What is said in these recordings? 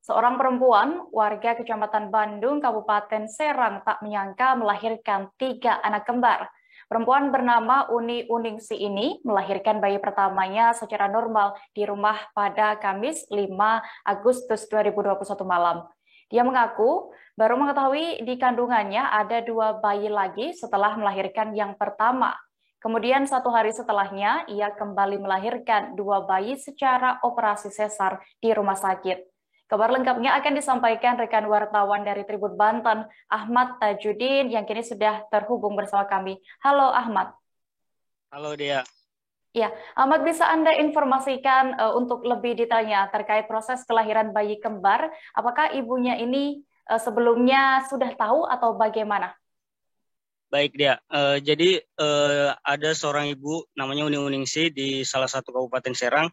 Seorang perempuan warga Kecamatan Bandung, Kabupaten Serang tak menyangka melahirkan 3 anak kembar. Perempuan bernama Uni Uningsi ini melahirkan bayi pertamanya secara normal di rumah pada Kamis 5 Agustus 2021 malam. Dia mengaku baru mengetahui di kandungannya ada 2 bayi lagi setelah melahirkan yang pertama. Kemudian 1 hari setelahnya, ia kembali melahirkan 2 bayi secara operasi sesar di rumah sakit. Kabar lengkapnya akan disampaikan rekan wartawan dari Tribun Banten, Ahmad Tajudin, yang kini sudah terhubung bersama kami. Halo Ahmad. Halo Dea. Ya, Ahmad, bisa Anda informasikan untuk lebih detailnya terkait proses kelahiran bayi kembar? Apakah ibunya ini sebelumnya sudah tahu atau bagaimana? Baik Dea, jadi ada seorang ibu namanya Uni Uningsi di salah satu kabupaten Serang.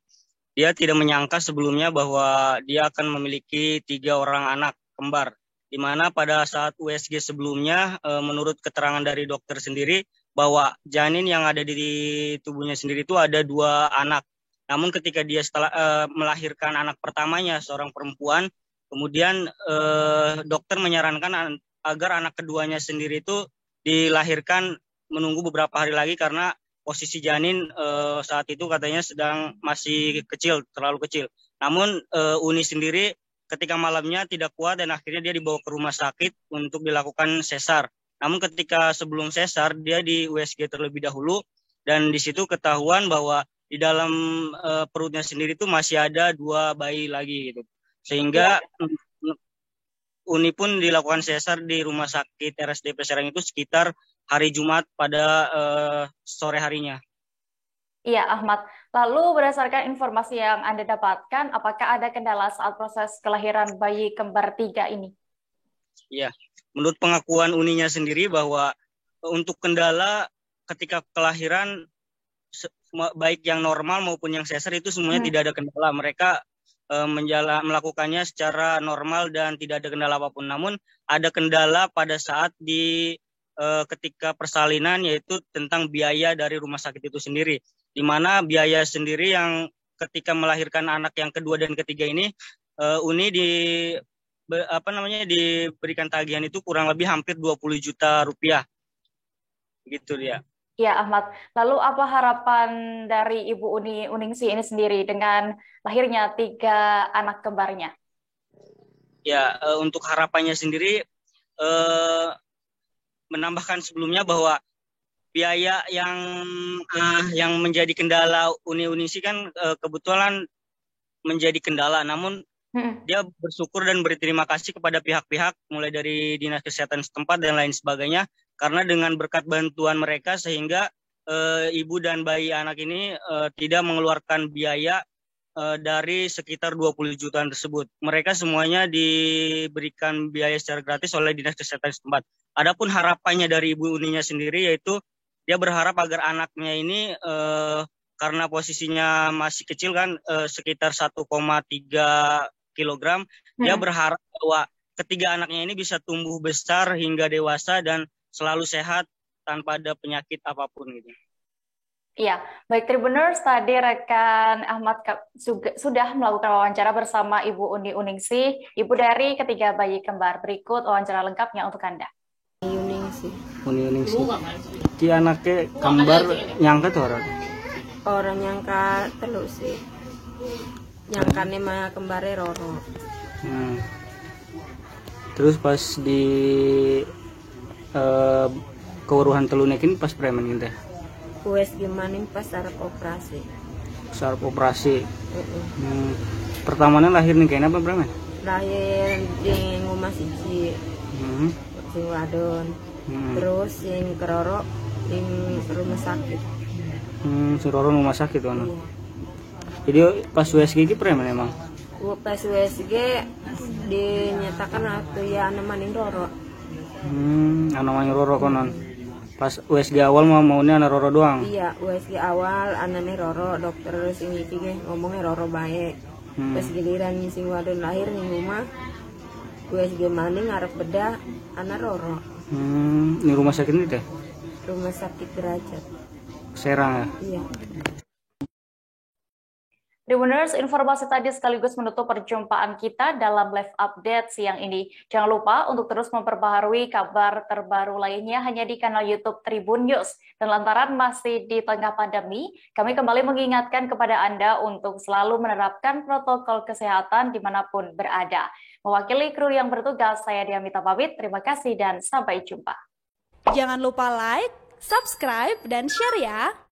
Dia tidak menyangka sebelumnya bahwa dia akan memiliki 3 orang anak kembar, di mana pada saat USG sebelumnya, menurut keterangan dari dokter sendiri, bahwa janin yang ada di tubuhnya sendiri itu ada 2 anak. Namun ketika dia setelah melahirkan anak pertamanya, seorang perempuan, kemudian dokter menyarankan agar anak keduanya sendiri itu dilahirkan menunggu beberapa hari lagi karena posisi janin saat itu katanya masih kecil, terlalu kecil. Namun Uni sendiri ketika malamnya tidak kuat dan akhirnya dia dibawa ke rumah sakit untuk dilakukan sesar. Namun ketika sebelum sesar dia di USG terlebih dahulu dan di situ ketahuan bahwa di dalam perutnya sendiri itu masih ada 2 bayi lagi gitu. Sehingga Uni pun dilakukan sesar di rumah sakit RSDP Serang itu sekitar hari Jumat pada sore harinya. Iya, Ahmad. Lalu berdasarkan informasi yang Anda dapatkan, apakah ada kendala saat proses kelahiran bayi kembar 3 ini? Iya, menurut pengakuan Uninya sendiri bahwa untuk kendala ketika kelahiran baik yang normal maupun yang sesar itu semuanya tidak ada kendala. Mereka melakukannya secara normal dan tidak ada kendala apapun. Namun ada kendala pada saat ketika persalinan, yaitu tentang biaya dari rumah sakit itu sendiri. Di mana biaya sendiri yang ketika melahirkan anak yang kedua dan ketiga ini, Uni diberikan tagihan itu kurang lebih hampir 20 juta rupiah. Gitu dia. Ya, Ahmad. Lalu apa harapan dari Ibu Uningsi ini sendiri dengan lahirnya 3 anak kembarnya? Ya, untuk harapannya sendiri menambahkan sebelumnya bahwa biaya yang menjadi kendala Uningsi kan kebetulan menjadi kendala. Namun dia bersyukur dan berterima kasih kepada pihak-pihak mulai dari Dinas Kesehatan setempat dan lain sebagainya, karena dengan berkat bantuan mereka sehingga ibu dan bayi anak ini tidak mengeluarkan biaya dari sekitar 20 jutaan tersebut. Mereka semuanya diberikan biaya secara gratis oleh Dinas Kesehatan setempat. Adapun harapannya dari ibu Uninya sendiri, yaitu dia berharap agar anaknya ini karena posisinya masih kecil kan, sekitar 1,3 kilogram, dia berharap bahwa ketiga anaknya ini bisa tumbuh besar hingga dewasa dan selalu sehat tanpa ada penyakit apapun gitu. Iya, baik Tribuners, tadi rekan Ahmad sudah melakukan wawancara bersama Ibu Uni Uningsi, ibu dari ketiga bayi kembar. Berikut wawancara lengkapnya untuk Anda. Uni Uningsi. Ki anaknya kembar nyangka tuh orang nyangka teluk sih. Nyangka mah kembare Roro. Terus pas di keuruhan telunekin pas preman gitu. Wes gimana pas sarap operasi. Sarap operasi. Pertamanya lahir nih kayaknya apa preman? Lahir di rumah siji. Sing wadon. Terus sing keroro di rumah sakit. Roro rumah sakit kan. Iya. Jadi pas USG ini preman emang? Pas USG dinyatakan atau ya anamaning Roro. Anamaning Roro konon. Pas USG awal maunya anak Roro doang? Iya, USG awal anaknya Roro, dokter sing iki ngomongnya Roro baik. Pas giliran sing wadon lahir ning rumah, USG maning ngarep bedah anak Roro. Ini rumah sakit ini teh? Rumah sakit Derajat. Serang ya? Iya. Tribuners, informasi tadi sekaligus menutup perjumpaan kita dalam live update siang ini. Jangan lupa untuk terus memperbaharui kabar terbaru lainnya hanya di kanal YouTube Tribun News. Dan lantaran masih di tengah pandemi, kami kembali mengingatkan kepada Anda untuk selalu menerapkan protokol kesehatan dimanapun berada. Mewakili kru yang bertugas, saya Diamita pamit. Terima kasih dan sampai jumpa. Jangan lupa like, subscribe, dan share ya!